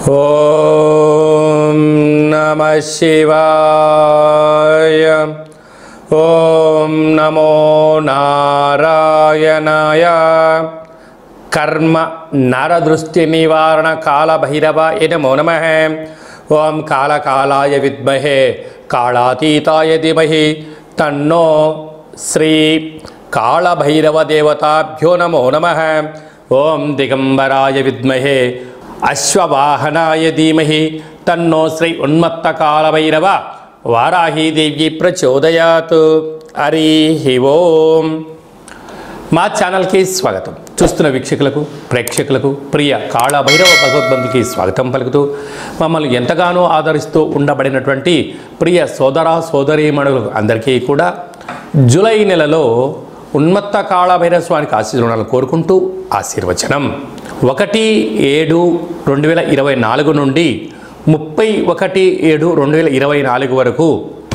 ఓం నమః శివాయ. ఓం నమో నారాయణాయ. కర్మ నరదృష్టి నివారణ కాళభైరవాయ నమో నమః. ఓం కాళకాలాయ విద్మహే కాళాతీతాయ ధీమహి తన్నో శ్రీ కాళభైరవ దేవతాభ్యో నమో నమః. ఓం దిగంబరాయ విద్మహే అశ్వవాహనాయ ధీమహి తన్నో శ్రీ ఉన్మత్త కాళభైరవ వారాహీదేవి ప్రచోదయాత్. హరి ఓం. మా ఛానల్కి స్వాగతం. చూస్తున్న వీక్షకులకు ప్రేక్షకులకు ప్రియ కాళభైరవ భగవద్బంధుకి స్వాగతం పలుకుతూ మమ్మల్ని ఎంతగానో ఆదరిస్తూ ఉండబడినటువంటి ప్రియ సోదర సోదరీమణులకు అందరికీ కూడా జూలై నెలలో ఉన్మత్త కాళభైరవ స్వామికి ఆశీర్వాదాలు కోరుకుంటూ ఆశీర్వచనం. 1/7/2024 నుండి 31/7/2024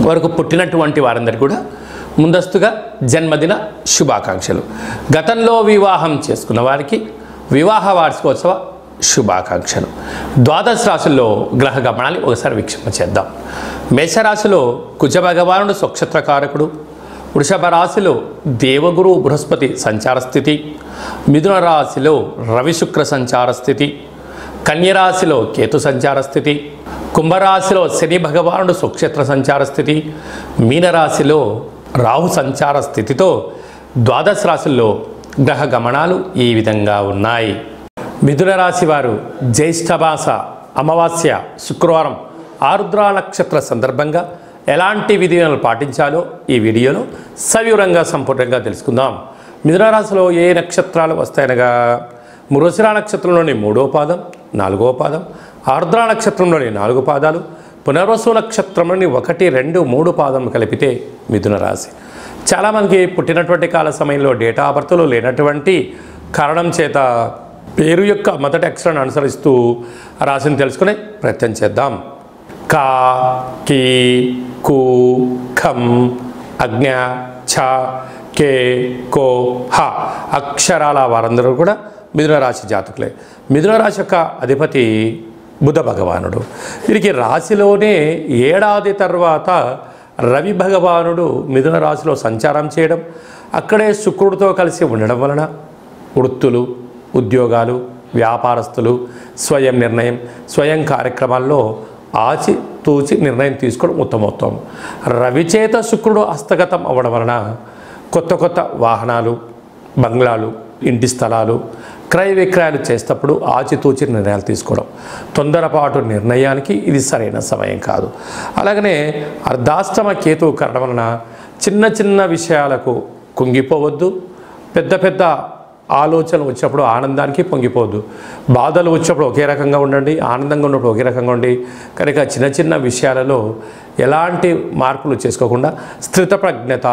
వరకు పుట్టినటువంటి వారందరికీ కూడా ముందస్తుగా జన్మదిన శుభాకాంక్షలు. గతంలో వివాహం చేసుకున్న వారికి వివాహ వార్షికోత్సవ శుభాకాంక్షలు. ద్వాదశ రాశుల్లో గ్రహ గమనాన్ని ఒకసారి వీక్షణ చేద్దాం. మేషరాశిలో కుజ భగవానుడు స్వక్షత్రకారకుడు. వృషభ రాశిలో దేవగురు బృహస్పతి సంచార స్థితి. మిథున రాశిలో రవి శుక్ర సంచార స్థితి. కన్యరాశిలో కేతు సంచార స్థితి. కుంభరాశిలో శని భగవానుడు స్వక్షేత్ర సంచార స్థితి. మీనరాశిలో రాహు సంచార స్థితితో ద్వాదశ రాశుల్లో గ్రహ గమనాలు ఈ విధంగా ఉన్నాయి. మిథున రాశి వారు జ్యేష్ఠమాస అమావాస్య శుక్రవారం ఆరుద్ర నక్షత్ర సందర్భంగా ఎలాంటి విధిలను పాటించాలో ఈ వీడియోలో సవివరంగా సంపూర్ణంగా తెలుసుకుందాం. మిథున రాశిలో ఏ నక్షత్రాలు వస్తాయనగా మృగశిర నక్షత్రంలోని 3వ పాదం 4వ పాదం, ఆర్ద్ర నక్షత్రంలోని 4 పాదాలు, పునర్వసు నక్షత్రంలోని 1, 2, 3 పాదం కలిపితే మిథున రాశి. చాలామందికి పుట్టినటువంటి కాల సమయంలో డేటా ఆఫ్ బర్త్లో లేనటువంటి కారణం చేత పేరు యొక్క మొదటి అక్షరాన్ని అనుసరిస్తూ రాశిని తెలుసుకునే ప్రయత్నం చేద్దాం. కా, కీ, కు, ఖం, అజ్ఞ, ఛ, కే, కో, హ అక్షరాల వారందరూ కూడా మిథున రాశి జాతకులే. మిథున రాశి యొక్క అధిపతి బుధ భగవానుడు. వీరికి రాశిలోనే ఏడాది తర్వాత రవి భగవానుడు మిథున రాశిలో సంచారం చేయడం, అక్కడే శుక్రుడితో కలిసి ఉండడం వలన వృత్తులు, ఉద్యోగాలు, వ్యాపారస్తులు స్వయం నిర్ణయం, స్వయం కార్యక్రమాల్లో ఆచితూచి నిర్ణయం తీసుకోవడం ఉత్తమోత్తమం. రవిచేత శుక్రుడు హస్తగతం అవ్వడం వలన కొత్త కొత్త వాహనాలు, బంగ్లాలు, ఇంటి స్థలాలు క్రయ విక్రయాలు చేసేటప్పుడు ఆచితూచి నిర్ణయాలు తీసుకోవడం. తొందరపాటు నిర్ణయానికి ఇది సరైన సమయం కాదు. అలాగనే అర్ధాష్టమ కేతువు కారణం వలన చిన్న చిన్న విషయాలకు కుంగిపోవద్దు. పెద్ద పెద్ద ఆలోచనలు వచ్చినప్పుడు ఆనందానికి పొంగిపోవద్దు. బాధలు వచ్చినప్పుడు ఒకే రకంగా ఉండండి, ఆనందంగా ఉన్నప్పుడు ఒకే రకంగా ఉండి. కనుక చిన్న చిన్న విషయాలలో ఎలాంటి మార్పులు చేసుకోకుండా స్థితప్రజ్ఞత,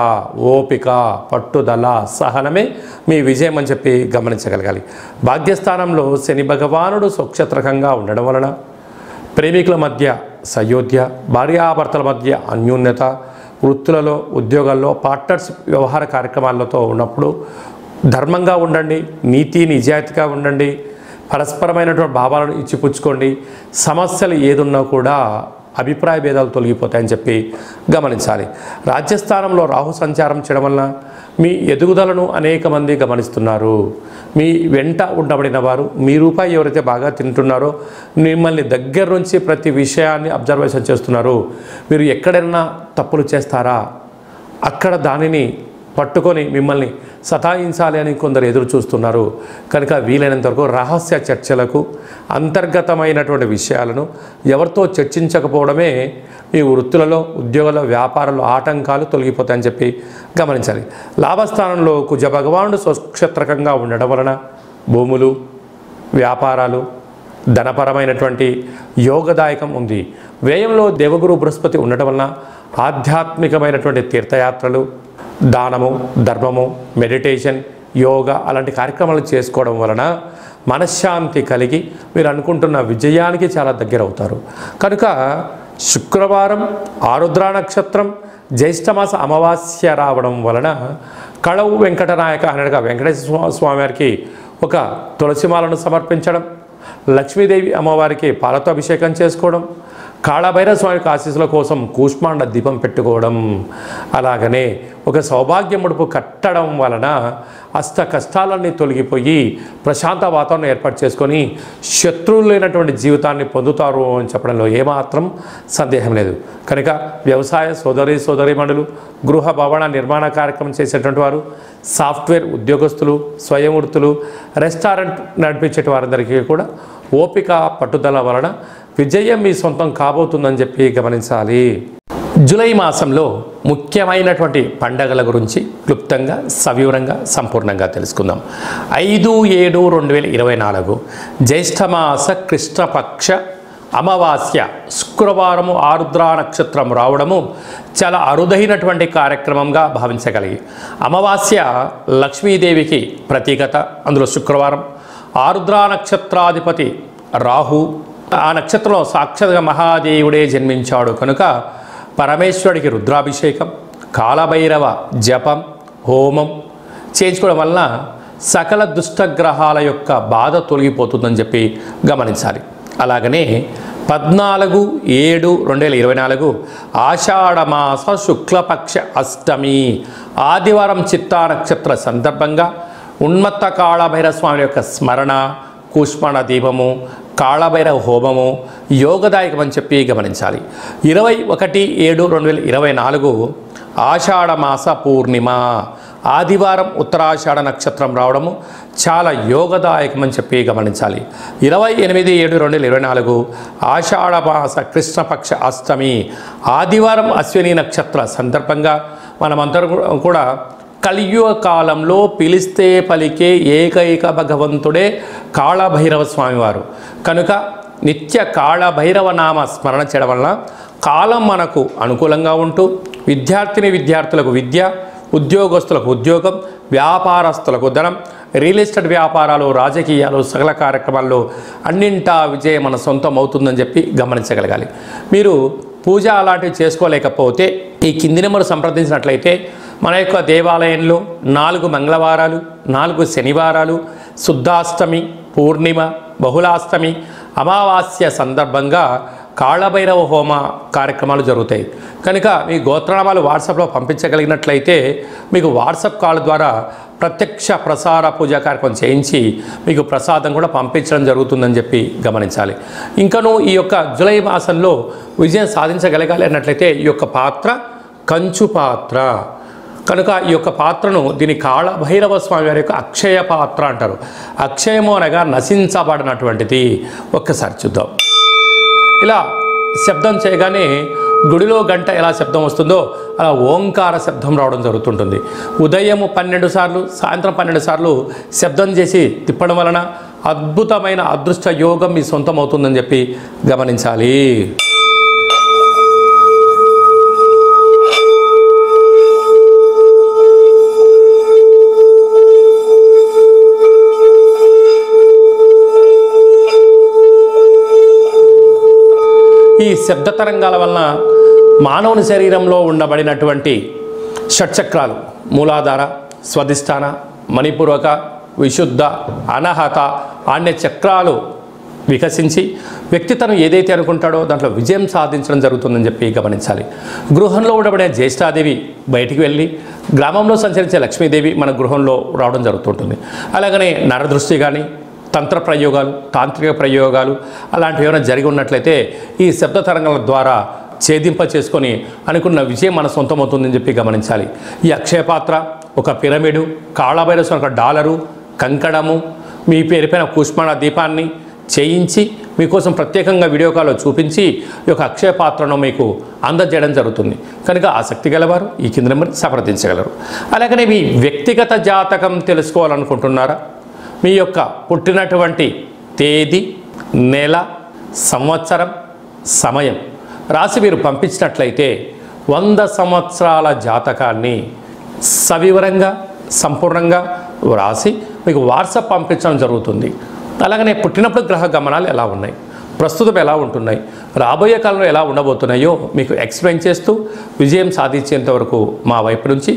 ఓపిక, పట్టుదల, సహనమే మీ విజయం అని చెప్పి గమనించగలగాలి. భాగ్యస్థానంలో శని భగవానుడు స్వక్షత్రకంగా ఉండడం వలన ప్రేమికుల మధ్య సయోధ్య, భార్యాభర్తల మధ్య అన్యోన్యత, వృత్తులలో ఉద్యోగాల్లో పార్ట్నర్షిప్ వ్యవహార కార్యక్రమాలతో ఉన్నప్పుడు ధర్మంగా ఉండండి, నీతి నిజాయితీగా ఉండండి, పరస్పరమైనటువంటి భావాలను ఇచ్చిపుచ్చుకోండి. సమస్యలు ఏదున్నా కూడా అభిప్రాయ భేదాలు తొలగిపోతాయని చెప్పి గమనించాలి. రాజ్యస్థానంలో రాహు సంచారం చేయడం వలన మీ ఎదుగుదలను అనేక మంది గమనిస్తున్నారు. మీ వెంట ఉండబడిన వారు, మీ రూపాయి ఎవరైతే బాగా తింటున్నారో మిమ్మల్ని దగ్గర నుంచి ప్రతి విషయాన్ని అబ్జర్వేషన్ చేస్తున్నారు. మీరు ఎక్కడైనా తప్పులు చేస్తారా అక్కడ దానిని పట్టుకొని మిమ్మల్ని సతాయించాలి అని కొందరు ఎదురు చూస్తున్నారు. కనుక వీలైనంత వరకు రహస్య చర్చలకు, అంతర్గతమైనటువంటి విషయాలను ఎవరితో చర్చించకపోవడమే మీ వృత్తులలో, ఉద్యోగాల్లో, వ్యాపారాల్లో ఆటంకాలు తొలగిపోతాయని చెప్పి గమనించాలి. లాభస్థానంలో కుజ భగవానుడు స్వక్షత్రకంగా ఉండడం వలన భూములు, వ్యాపారాలు, ధనపరమైనటువంటి యోగదాయకం ఉంది. వ్యయంలో దేవగురు బృహస్పతి ఉండటం వలన ఆధ్యాత్మికమైనటువంటి తీర్థయాత్రలు, దానము, ధర్మము, మెడిటేషన్, యోగా అలాంటి కార్యక్రమాలు చేసుకోవడం వలన మనశ్శాంతి కలిగి మీరు అనుకుంటున్న విజయానికి చాలా దగ్గర అవుతారు. కనుక శుక్రవారం ఆరుద్ర నక్షత్రం జ్యేష్ఠమాస అమావాస్య రావడం వలన కళవు వెంకటనాయక అనగా వెంకటేశ్వర స్వామి వారికి ఒక తులసిమాలను సమర్పించడం, లక్ష్మీదేవి అమ్మవారికి పాలతో అభిషేకం చేసుకోవడం, కాళభైరవ స్వామి ఆశీస్సుల కోసం కూష్మాండ దీపం పెట్టుకోవడం, అలాగనే ఒక సౌభాగ్య ముడుపు కట్టడం వలన అష్ట కష్టాలన్నీ తొలగిపోయి ప్రశాంత వాతావరణం ఏర్పాటు చేసుకొని శత్రువులు లేనటువంటి జీవితాన్ని పొందుతారు అని చెప్పడంలో ఏమాత్రం సందేహం లేదు. కనుక వ్యవసాయ సోదరీమణులు, గృహ భవన నిర్మాణ కార్యక్రమం చేసేటువంటి వారు, సాఫ్ట్వేర్ ఉద్యోగస్తులు, స్వయం వృత్తులు, రెస్టారెంట్ నడిపించే వారందరికీ కూడా ఓపిక పట్టుదల వలన విజయం మీ సొంతం కాబోతుందని చెప్పి గమనించాలి. జూలై మాసంలో ముఖ్యమైనటువంటి పండగల గురించి క్లుప్తంగా సవివరంగా సంపూర్ణంగా తెలుసుకుందాం. 5/7/2024 జ్యేష్ఠమాస కృష్ణపక్ష అమావాస్య శుక్రవారము ఆరుద్రా నక్షత్రం రావడము చాలా అరుదైనటువంటి కార్యక్రమంగా భావించగలిగి, అమావాస్య లక్ష్మీదేవికి ప్రతీకత. అందులో శుక్రవారం, ఆరుద్రా నక్షత్రాధిపతి రాహు, ఆ నక్షత్రంలో సాక్షాత్గా మహాదేవుడే జన్మించాడు కనుక పరమేశ్వరుడికి రుద్రాభిషేకం, కాలభైరవ జపం, హోమం చేయించుకోవడం వలన సకల దుష్టగ్రహాల యొక్క బాధ తొలగిపోతుందని చెప్పి గమనించాలి. అలాగనే 14/7/2024 ఆషాఢమాస శుక్లపక్ష అష్టమి ఆదివారం చిత్తా నక్షత్ర సందర్భంగా ఉన్మత్త కాళభైరవ స్వామి యొక్క స్మరణ, కూష్మాండ దీపము, కాళభైరవ హోమము యోగదాయకమని చెప్పి గమనించాలి. 21/7/2024 ఆషాఢమాస పూర్ణిమ ఆదివారం ఉత్తరాషాఢ నక్షత్రం రావడము చాలా యోగదాయకమని చెప్పి గమనించాలి. 28/7/2024 ఆషాఢమాస కృష్ణపక్ష అష్టమి ఆదివారం అశ్విని నక్షత్ర సందర్భంగా మనమందరం కూడా కలియుగ కాలంలో పిలిస్తే పలికే ఏకైక భగవంతుడే కాళభైరవ స్వామివారు కనుక నిత్య కాళభైరవ నామ స్మరణ చేయడం వలన కాలం మనకు అనుకూలంగా ఉంటూ విద్యార్థులకు విద్య, ఉద్యోగస్తులకు ఉద్యోగం, వ్యాపారస్తులకు ధనం, రియల్ ఎస్టేట్ వ్యాపారాలు, రాజకీయాలు, సకల కార్యక్రమాల్లో అన్నింటా విజయం మన సొంతం అవుతుందని చెప్పి గమనించగలగాలి. మీరు పూజ అలాంటివి చేసుకోలేకపోతే ఈ కింది నెంబరు సంప్రదించినట్లయితే మన యొక్క దేవాలయంలో 4 మంగళవారాలు, 4 శనివారాలు, శుద్ధాష్టమి, పూర్ణిమ, బహుళాష్టమి, అమావాస్య సందర్భంగా కాళభైరవ హోమ కార్యక్రమాలు జరుగుతాయి. కనుక మీ గోత్రనామాలు వాట్సాప్లో పంపించగలిగినట్లయితే మీకు వాట్సాప్ కాల్ ద్వారా ప్రత్యక్ష ప్రసార పూజా కార్యక్రమం చేయించి మీకు ప్రసాదం కూడా పంపించడం జరుగుతుందని చెప్పి గమనించాలి. ఇంకనూ ఈ యొక్క జూలై మాసంలో విజయం సాధించగలగాలి అన్నట్లయితే ఈ యొక్క పాత్ర కంచు పాత్ర కనుక ఈ యొక్క పాత్రను దీని కాళభైరవ స్వామి వారి యొక్క అక్షయ పాత్ర అంటారు. అక్షయము అనగా నశించబడినటువంటిది. ఒక్కసారి చూద్దాం. ఇలా శబ్దం చేయగానే గుడిలో గంట ఎలా శబ్దం వస్తుందో అలా ఓంకార శబ్దం రావడం జరుగుతుంటుంది. ఉదయం 12 సార్లు, సాయంత్రం 12 సార్లు శబ్దం చేసి తిప్పడం వలన అద్భుతమైన అదృష్ట యోగం మీ సొంతం అవుతుందని చెప్పి గమనించాలి. ఈ శబ్ద తరంగాల వలన మానవుని శరీరంలో ఉండబడినటువంటి షట్చక్రాలు మూలాధార, స్వధిష్టాన, మణిపూర్వక, విశుద్ధ, అనహత అనే చక్రాలు వికసించి వ్యక్తి తను ఏదైతే అనుకుంటాడో దాంట్లో విజయం సాధించడం జరుగుతుందని చెప్పి గమనించాలి. గృహంలో ఉండబడే జ్యేష్ఠాదేవి బయటికి వెళ్ళి గ్రామంలో సంచరించే లక్ష్మీదేవి మన గృహంలో రావడం జరుగుతుంటుంది. అలాగనే నరదృష్టి కానీ, తంత్ర ప్రయోగాలు, తాంత్రిక ప్రయోగాలు అలాంటివి ఏమైనా జరిగి ఉన్నట్లయితే ఈ శబ్ద తరంగాల ద్వారా ఛేదింప చేసుకొని అనుకున్న విజయం మన సొంతమవుతుందని చెప్పి గమనించాలి. ఈ అక్షయ పాత్ర, ఒక పిరమిడు, కాళభైరవ స్వామి ఒక డాలరు, కంకణము, మీ పేరుపైన కూష్మాండ దీపాన్ని చేయించి మీకోసం ప్రత్యేకంగా వీడియో కాల్లో చూపించి ఈ యొక్క అక్షయ పాత్రను మీకు అందజేయడం జరుగుతుంది. కనుక ఆసక్తి గలవారు ఈ కింద నెంబర్ సంప్రదించగలరు. అలాగనే మీ వ్యక్తిగత జాతకం తెలుసుకోవాలనుకుంటున్నారా? మీ యొక్క పుట్టినటువంటి తేదీ, నెల, సంవత్సరం, సమయం రాసి మీరు పంపించినట్లయితే 100 సంవత్సరాల జాతకాన్ని సవివరంగా సంపూర్ణంగా వ్రాసి మీకు వాట్సాప్ పంపించడం జరుగుతుంది. అలాగనే పుట్టినప్పుడు గ్రహ గమనాలు ఎలా ఉన్నాయి, ప్రస్తుతం ఎలా ఉంటున్నాయి, రాబోయే కాలంలో ఎలా ఉండబోతున్నాయో మీకు ఎక్స్ప్లెయిన్ చేస్తూ విజయం సాధించేంత వరకు మా వైపు నుంచి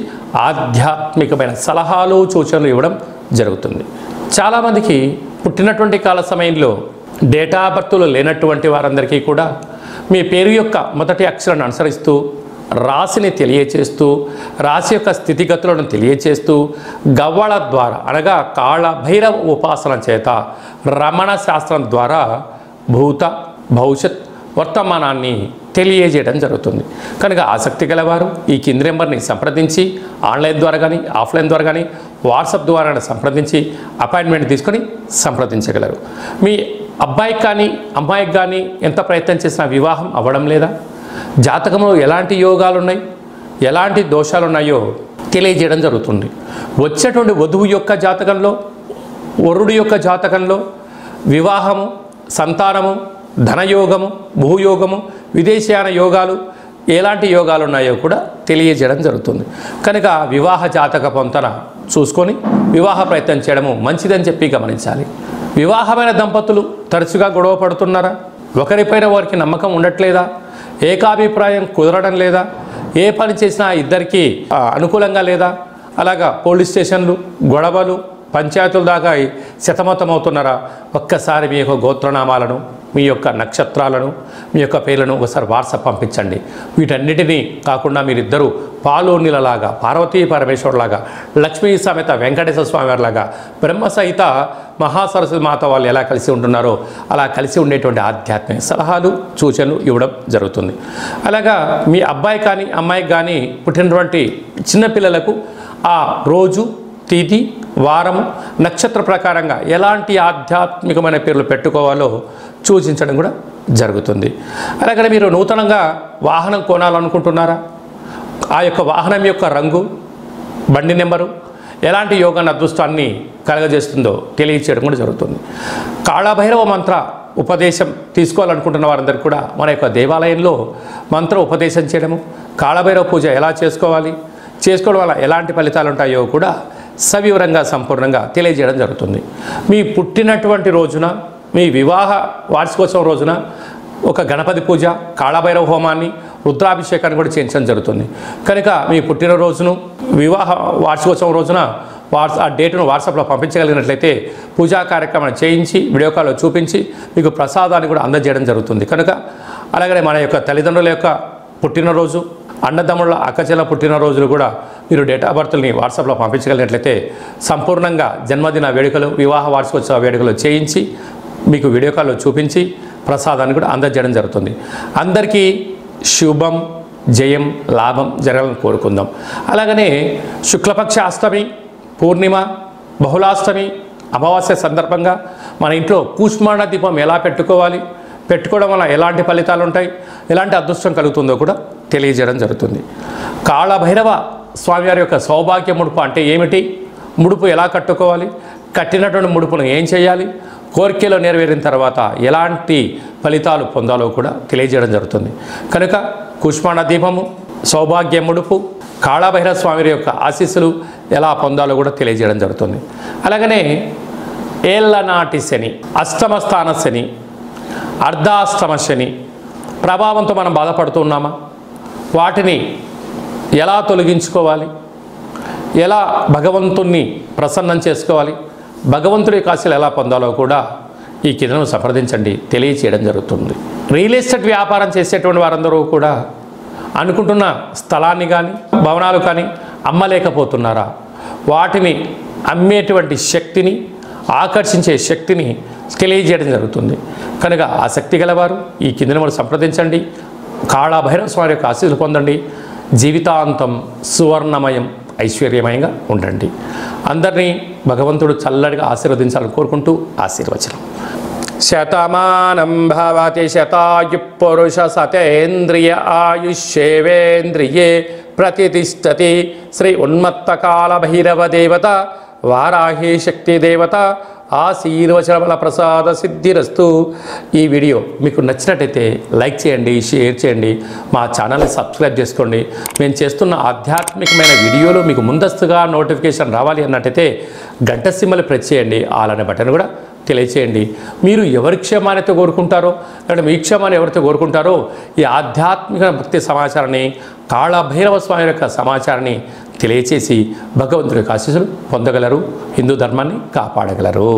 ఆధ్యాత్మికమైన సలహాలు, సూచనలు ఇవ్వడం జరుగుతుంది. చాలామందికి పుట్టినటువంటి కాల సమయంలో డేటా ఆఫ్ బర్త్లో లేనటువంటి వారందరికీ కూడా మీ పేరు యొక్క మొదటి అక్షరాన్ని అనుసరిస్తూ రాశిని తెలియచేస్తూ రాశి యొక్క స్థితిగతులను తెలియచేస్తూ గవ్వళ ద్వారా అనగా కాళభైరవ ఉపాసన చేత రమణ శాస్త్రం ద్వారా భూత భవిష్యత్ వర్తమానాన్ని తెలియజేయడం జరుగుతుంది. కనుక ఆసక్తి గలవారు ఈ కింది నెంబర్ని సంప్రదించి ఆన్లైన్ ద్వారా కానీ ఆఫ్లైన్ ద్వారా కానీ వాట్సాప్ ద్వారా సంప్రదించి అపాయింట్మెంట్ తీసుకొని సంప్రదించగలరు. మీ అబ్బాయికి కానీ అమ్మాయికి కానీ ఎంత ప్రయత్నం చేసినా వివాహం అవ్వడం లేదా, జాతకంలో ఎలాంటి యోగాలు ఉన్నాయి, ఎలాంటి దోషాలు ఉన్నాయో తెలియజేయడం జరుగుతుంది. వచ్చేటువంటి వధువు యొక్క జాతకంలో, వరుడు యొక్క జాతకంలో వివాహము, సంతానము, ధనయోగము, భూయోగము, విదేశీయాన యోగాలు ఎలాంటి యోగాలు ఉన్నాయో కూడా తెలియజేయడం జరుగుతుంది. కనుక వివాహ జాతక పొంతన చూసుకొని వివాహ ప్రయత్నం చేయడము మంచిదని చెప్పి గమనించాలి. వివాహమైన దంపతులు తరచుగా గొడవ పడుతున్నారా? ఒకరిపైన వారికి నమ్మకం ఉండట్లేదా? ఏకాభిప్రాయం కుదరడం లేదా? ఏ పని చేసినా ఇద్దరికీ అనుకూలంగా లేదా? అలాగా పోలీస్ స్టేషన్లు, గొడవలు, పంచాయతీల దాకా శతమతమవుతున్నారా? ఒక్కసారి మీ యొక్క గోత్రనామాలను, మీ యొక్క నక్షత్రాలను, మీ యొక్క పేర్లను ఒకసారి వాట్సాప్ పంపించండి. వీటన్నిటినీ కాకుండా మీరిద్దరూ పాలోనిలలాగా, పార్వతీ పరమేశ్వరులాగా, లక్ష్మీ సమేత వెంకటేశ్వర స్వామి వారిలాగా, బ్రహ్మ సహిత మహాసరస్వతి మాత వాళ్ళు ఎలా కలిసి ఉంటున్నారో అలా కలిసి ఉండేటువంటి ఆధ్యాత్మిక సలహాలు, సూచనలు ఇవ్వడం జరుగుతుంది. అలాగా మీ అబ్బాయి కానీ అమ్మాయికి కానీ పుట్టినటువంటి చిన్నపిల్లలకు ఆ రోజు, తిథి, వారము, నక్షత్ర ప్రకారంగా ఎలాంటి ఆధ్యాత్మికమైన పేర్లు పెట్టుకోవాలో సూచించడం కూడా జరుగుతుంది. అలాగే మీరు నూతనంగా వాహనం కొనాలనుకుంటున్నారా? ఆ యొక్క వాహనం యొక్క రంగు, బండి నెంబరు ఎలాంటి యోగాన్ని, అదృష్టాన్ని కలగజేస్తుందో తెలియచేయడం కూడా జరుగుతుంది. కాళభైరవ మంత్ర ఉపదేశం తీసుకోవాలనుకుంటున్న వారందరికీ కూడా మన యొక్క దేవాలయంలో మంత్ర ఉపదేశం చేయడము, కాళభైరవ పూజ ఎలా చేసుకోవాలి, చేసుకోవడం వల్ల ఎలాంటి ఫలితాలు ఉంటాయో కూడా సవివరంగా సంపూర్ణంగా తెలియజేయడం జరుగుతుంది. మీ పుట్టినటువంటి రోజున, మీ వివాహ వార్షికోత్సవం రోజున ఒక గణపతి పూజ, కాళభైరవ హోమాన్ని, రుద్రాభిషేకాన్ని కూడా చేయించడం జరుగుతుంది. కనుక మీ పుట్టినరోజును, వివాహ వార్షికోత్సవం రోజున ఆ డేటును వాట్సాప్లో పంపించగలిగినట్లయితే పూజా కార్యక్రమాన్ని చేయించి వీడియో కాల్లో చూపించి మీకు ప్రసాదాన్ని కూడా అందజేయడం జరుగుతుంది. కనుక అలాగే మన యొక్క తల్లిదండ్రుల యొక్క పుట్టినరోజు, అన్నదమ్ముల అక్కచెల్ల పుట్టినరోజులు కూడా మీరు డేట్ ఆఫ్ బర్త్ని వాట్సాప్లో పంపించగలిగినట్లయితే సంపూర్ణంగా జన్మదిన వేడుకలు, వివాహ వార్షికోత్సవ వేడుకలు చేయించి మీకు వీడియో కాల్లో చూపించి ప్రసాదాన్ని కూడా అందజేయడం జరుగుతుంది. అందరికీ శుభం, జయం, లాభం జరగాలని కోరుకుందాం. అలాగనే శుక్లపక్ష అష్టమి, పూర్ణిమ, బహుళాష్టమి, అమావాస్య సందర్భంగా మన ఇంట్లో కూష్మాండ దీపం ఎలా పెట్టుకోవాలి, పెట్టుకోవడం వల్ల ఎలాంటి ఫలితాలు ఉంటాయి, ఎలాంటి అదృష్టం కలుగుతుందో కూడా తెలియజేయడం జరుగుతుంది. కాళభైరవ స్వామివారి యొక్క సౌభాగ్య ముడుపు అంటే ఏమిటి, ముడుపు ఎలా కట్టుకోవాలి, కట్టినటువంటి ముడుపును ఏం చేయాలి, కోరికలు నెరవేరిన తర్వాత ఎలాంటి ఫలితాలు పొందాలో కూడా తెలియజేయడం జరుగుతుంది. కనుక కూష్మాండ దీపము, సౌభాగ్య ముడుపు, కాళభైరవ స్వామి యొక్క ఆశీస్సులు ఎలా పొందాలో కూడా తెలియజేయడం జరుగుతుంది. అలాగనే ఏళ్ళనాటి శని, అష్టమ స్థాన శని, అర్ధాష్టమ శని ప్రభావంతో మనం బాధపడుతున్నామా, వాటిని ఎలా తొలగించుకోవాలి, ఎలా భగవంతుణ్ణి ప్రసన్నం చేసుకోవాలి, భగవంతుడి కాశీలు ఎలా పొందాలో కూడా ఈ కిందను సంప్రదించండి, తెలియచేయడం జరుగుతుంది. రియల్ ఎస్టేట్ వ్యాపారం చేసేటువంటి వారందరూ కూడా అనుకుంటున్న స్థలాన్ని కానీ భవనాలు కానీ అమ్మలేకపోతున్నారా, వాటిని అమ్మేటువంటి శక్తిని, ఆకర్షించే శక్తిని తెలియజేయడం జరుగుతుంది. కనుక ఆసక్తి గలవారు ఈ కిందను మనం సంప్రదించండి, కాళభైరవ స్వామి యొక్క ఆశీస్సులు పొందండి, జీవితాంతం సువర్ణమయం, ఐశ్వర్యమయంగా ఉండండి. అందరినీ భగవంతుడు చల్లడిగా ఆశీర్వదించాలని కోరుకుంటూ ఆశీర్వచనం. శతమానం భవతి శతాయు పురుష సతేంద్రియ ఆయుష్యేవేంద్రియే ప్రతిష్టతి. శ్రీ ఉన్మత్త కాళభైరవ దేవత, వారాహి శక్తి దేవత ఆశీర్వచనముల ప్రసాద సిద్ధిరస్తు. ఈ వీడియో మీకు నచ్చినట్టయితే లైక్ చేయండి, షేర్ చేయండి, మా ఛానల్ని సబ్స్క్రైబ్ చేసుకోండి. మేము చేస్తున్న ఆధ్యాత్మికమైన వీడియోలు మీకు ముందస్తుగా నోటిఫికేషన్ రావాలి అన్నట్టయితే గంట సింబల్ ప్రెస్ చేయండి, ఆల్ అనే బటన్ కూడా తెలియచేయండి. మీరు ఎవరి క్షేమాన్ని కోరుకుంటారో, లేదంటే మీ క్షేమాన్ని ఎవరితో కోరుకుంటారో ఈ ఆధ్యాత్మిక భక్తి సమాచారాన్ని, కాళభైరవ స్వామి యొక్క సమాచారాన్ని తెలియచేసి భగవంతుడి యొక్క ఆశీస్సులు పొందగలరు, హిందూ ధర్మాన్ని కాపాడగలరు.